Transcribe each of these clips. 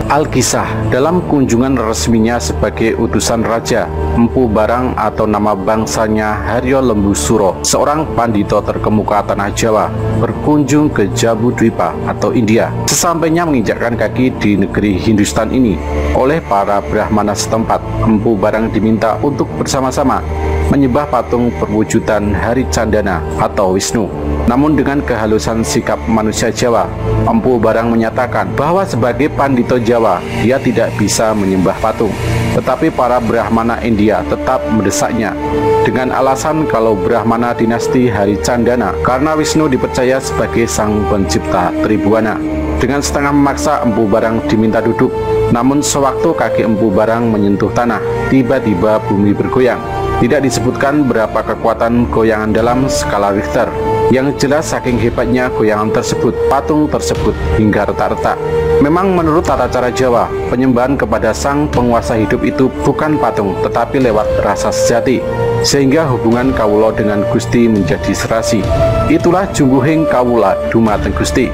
Alkisah dalam kunjungan resminya sebagai utusan raja, Empu Barang atau nama bangsanya Haryo Lembu Suro, seorang pandito terkemuka tanah Jawa, berkunjung ke Jambudwipa atau India. Sesampainya menginjakkan kaki di negeri Hindustan ini, oleh para Brahmana setempat, Empu Barang diminta untuk bersama-sama menyembah patung perwujudan Hari Candana atau Wisnu. Namun dengan kehalusan sikap manusia Jawa, Empu Barang menyatakan bahwa sebagai pandito Jawa, dia tidak bisa menyembah patung. Tetapi para Brahmana India tetap mendesaknya dengan alasan kalau Brahmana dinasti Hari Candana karena Wisnu dipercaya sebagai sang pencipta Tribuana. Dengan setengah memaksa, Empu Barang diminta duduk. Namun sewaktu kaki Empu Barang menyentuh tanah, tiba-tiba bumi bergoyang. Tidak disebutkan berapa kekuatan goyangan dalam skala Richter. Yang jelas saking hebatnya goyangan tersebut, patung tersebut hingga retak-retak. Memang menurut tata cara Jawa, penyembahan kepada sang penguasa hidup itu bukan patung, tetapi lewat rasa sejati, sehingga hubungan kawula dengan Gusti menjadi serasi. Itulah jungguhing kawula dumateng Gusti.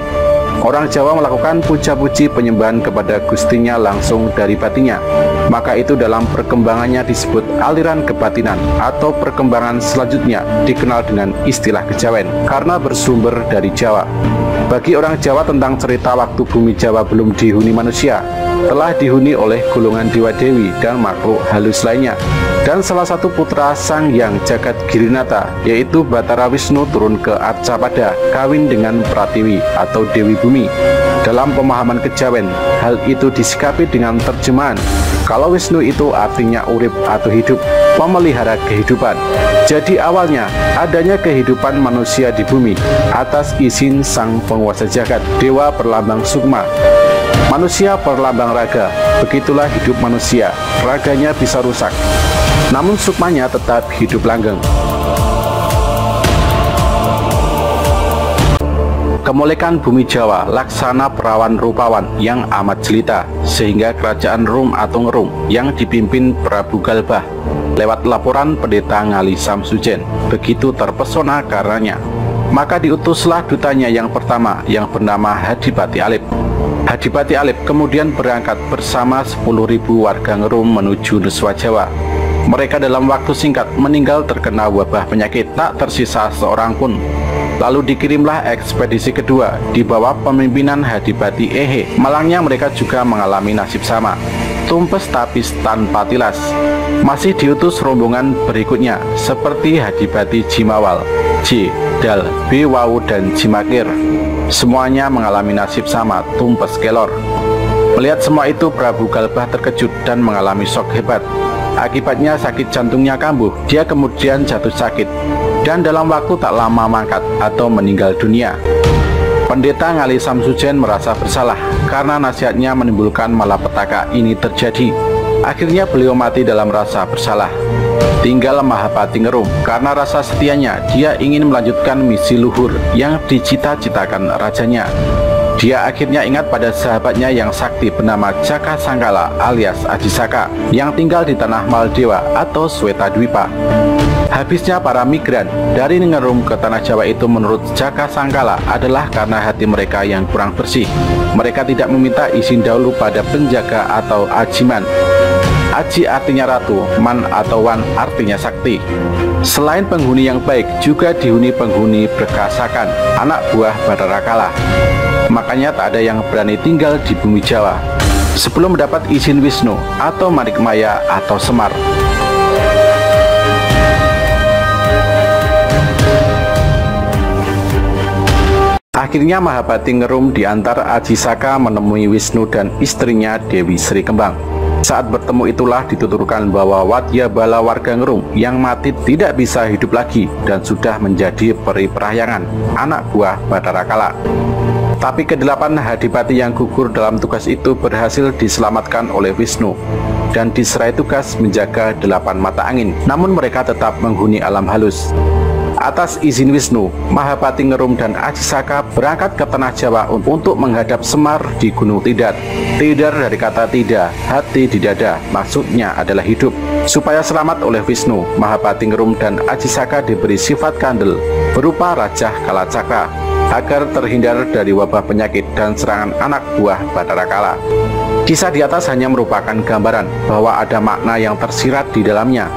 Orang Jawa melakukan puja-puji penyembahan kepada Gustinya langsung dari batinnya. Maka itu dalam perkembangannya disebut aliran kebatinan, atau perkembangan selanjutnya dikenal dengan istilah kejawen karena bersumber dari Jawa. Bagi orang Jawa, tentang cerita waktu bumi Jawa belum dihuni manusia, telah dihuni oleh golongan dewa-dewi dan makhluk halus lainnya. Dan salah satu putra Sang Hyang Jagat Girinata, yaitu Batara Wisnu, turun ke Arcapada, kawin dengan Pratiwi atau Dewi Bumi. Dalam pemahaman kejawen, hal itu disikapi dengan terjemahan kalau Wisnu itu artinya urip atau hidup, memelihara kehidupan. Jadi awalnya adanya kehidupan manusia di bumi atas izin sang penguasa jagat, dewa berlambang sukma. Manusia berlambang raga, begitulah hidup manusia, raganya bisa rusak, namun sukmanya tetap hidup langgeng. Kemolekan bumi Jawa laksana perawan rupawan yang amat jelita, sehingga kerajaan Rum atau Ngerum yang dipimpin Prabu Galbah lewat laporan pendeta Ngali Samsujen begitu terpesona karenanya. Maka diutuslah dutanya yang pertama yang bernama Hadipati Alip. Hadipati Alip kemudian berangkat bersama 10.000 warga Ngerum menuju Nuswa Jawa. Mereka dalam waktu singkat meninggal terkena wabah penyakit, tak tersisa seorang pun. Lalu dikirimlah ekspedisi kedua di bawah pemimpinan Hadipati Ehe. Malangnya mereka juga mengalami nasib sama, tumpes tapis tanpa tilas. Masih diutus rombongan berikutnya seperti Hadipati Jimawal, J, Dal, B, Wau, dan Jimakir. Semuanya mengalami nasib sama, tumpes kelor. Melihat semua itu, Prabu Galbah terkejut dan mengalami shock hebat. Akibatnya sakit jantungnya kambuh. Dia kemudian jatuh sakit dan dalam waktu tak lama mangkat atau meninggal dunia. Pendeta Ngali Samsujen merasa bersalah karena nasihatnya menimbulkan malapetaka ini terjadi. Akhirnya beliau mati dalam rasa bersalah. Tinggal Mahapati Ngerum. Karena rasa setianya, dia ingin melanjutkan misi luhur yang dicita-citakan rajanya. Dia akhirnya ingat pada sahabatnya yang sakti bernama Jaka Sangkala alias Ajisaka yang tinggal di tanah Maldewa atau Swetadwipa. Habisnya para migran dari Ngerum ke tanah Jawa itu menurut Jaka Sangkala adalah karena hati mereka yang kurang bersih. Mereka tidak meminta izin dahulu pada penjaga atau ajiman. Aji artinya ratu, man atau wan artinya sakti. Selain penghuni yang baik, juga dihuni penghuni Berkasakan, anak buah Batara Kala. Makanya tak ada yang berani tinggal di bumi Jawa sebelum mendapat izin Wisnu atau Manikmaya atau Semar. Akhirnya Mahapati Ngerum diantar Ajisaka menemui Wisnu dan istrinya Dewi Sri Kembang. Saat bertemu itulah dituturkan bahwa Wadyabala warga Ngerum yang mati tidak bisa hidup lagi dan sudah menjadi peri perahyangan, anak buah Batara Kala. Tapi kedelapan Hadipati yang gugur dalam tugas itu berhasil diselamatkan oleh Wisnu dan diserai tugas menjaga 8 mata angin. Namun mereka tetap menghuni alam halus. Atas izin Wisnu, Mahapati Ngerum dan Ajisaka berangkat ke tanah Jawa untuk menghadap Semar di Gunung Tidar. Tidar dari kata tidak, hati di dada, maksudnya adalah hidup. Supaya selamat oleh Wisnu, Mahapati Ngerum dan Ajisaka diberi sifat kandel berupa Rajah Kalacakra. agar terhindar dari wabah penyakit dan serangan anak buah Bathara Kala. Kisah di atas hanya merupakan gambaran bahwa ada makna yang tersirat di dalamnya.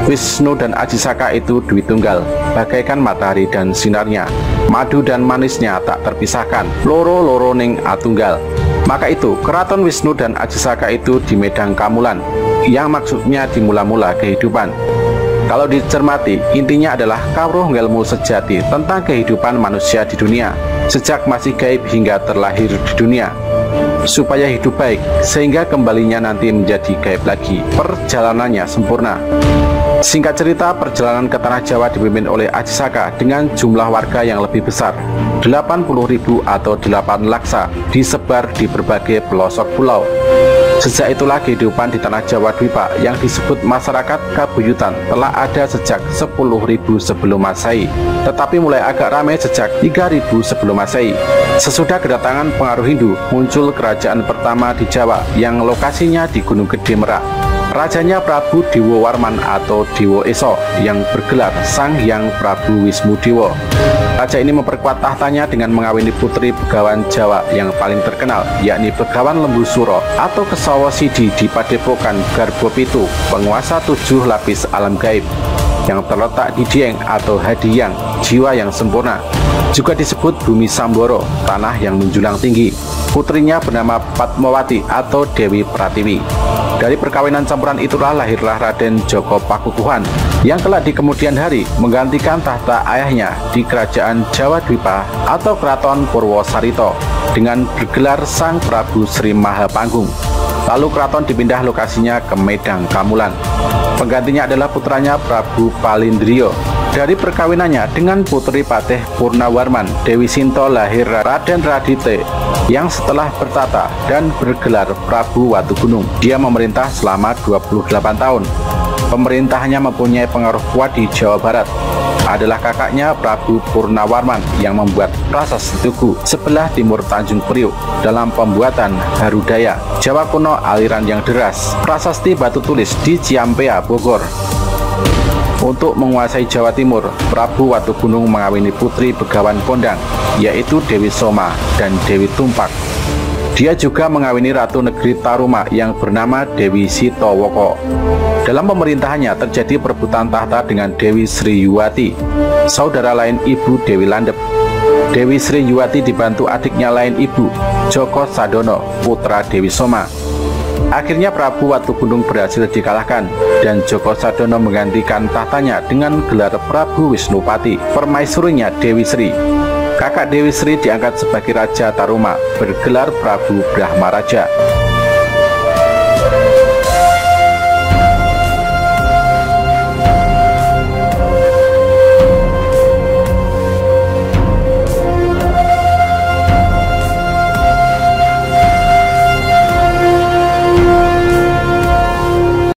Wisnu dan Ajisaka itu Dwi Tunggal, bagaikan matahari dan sinarnya. Madu dan manisnya tak terpisahkan, loro-loro ning atunggal. Maka itu, keraton Wisnu dan Ajisaka itu di Medang Kamulan, yang maksudnya di mula-mula kehidupan. Kalau dicermati, intinya adalah kawruh ngelmu sejati tentang kehidupan manusia di dunia, sejak masih gaib hingga terlahir di dunia, supaya hidup baik, sehingga kembalinya nanti menjadi gaib lagi, perjalanannya sempurna. Singkat cerita, perjalanan ke Tanah Jawa dipimpin oleh Ajisaka dengan jumlah warga yang lebih besar, 80.000 atau 8 laksa, disebar di berbagai pelosok pulau. Sejak itulah kehidupan di Tanah Jawa Dwipa yang disebut masyarakat Kabuyutan telah ada sejak 10.000 sebelum Masehi, tetapi mulai agak ramai sejak 3.000 sebelum Masehi. Sesudah kedatangan pengaruh Hindu, muncul kerajaan pertama di Jawa yang lokasinya di Gunung Gede Merak. Rajanya Prabu Dewa Warman atau Dewa Eso yang bergelar Sang Hyang Prabu Wismudewa. Raja ini memperkuat tahtanya dengan mengawini putri Begawan Jawa yang paling terkenal, yakni Begawan Lembusuro atau Kesawa Sidi di Padepokan Garbopitu, penguasa 7 lapis alam gaib, yang terletak di Dieng atau Hadiyang, jiwa yang sempurna. Juga disebut Bumi Samboro, tanah yang menjulang tinggi. Putrinya bernama Padmawati atau Dewi Pratiwi. Dari perkawinan campuran itulah lahirlah Raden Joko Pakukuhan yang kelak di kemudian hari menggantikan tahta ayahnya di kerajaan Jawa Dwipa atau Keraton Purwosarito dengan bergelar Sang Prabu Sri Mahapanggung. Lalu keraton dipindah lokasinya ke Medang Kamulan. Penggantinya adalah putranya Prabu Palindrio. Dari perkawinannya dengan putri Patih Purnawarman, Dewi Sinto lahir Raden Radite yang setelah bertata dan bergelar Prabu Watugunung. Dia memerintah selama 28 tahun. Pemerintahannya mempunyai pengaruh kuat di Jawa Barat. Adalah kakaknya Prabu Purnawarman yang membuat Prasasti Tugu sebelah timur Tanjung Priuk dalam pembuatan Harudaya, Jawa kuno aliran yang deras, Prasasti Batu Tulis di Ciampea, Bogor. Untuk menguasai Jawa Timur, Prabu Watugunung mengawini putri Begawan Kondang, yaitu Dewi Soma dan Dewi Tumpak. Dia juga mengawini Ratu Negeri Taruma yang bernama Dewi Sitowoko. Dalam pemerintahannya terjadi perebutan tahta dengan Dewi Sri Yuwati, saudara lain Ibu Dewi Landep. Dewi Sri Yuwati dibantu adiknya lain Ibu, Joko Sadono, putra Dewi Soma. Akhirnya Prabu Watugunung berhasil dikalahkan dan Joko Sadono menggantikan tahtanya dengan gelar Prabu Wisnupati, permaisurinya Dewi Sri. Kakak Dewi Sri diangkat sebagai Raja Taruma, bergelar Prabu Brahmaraja.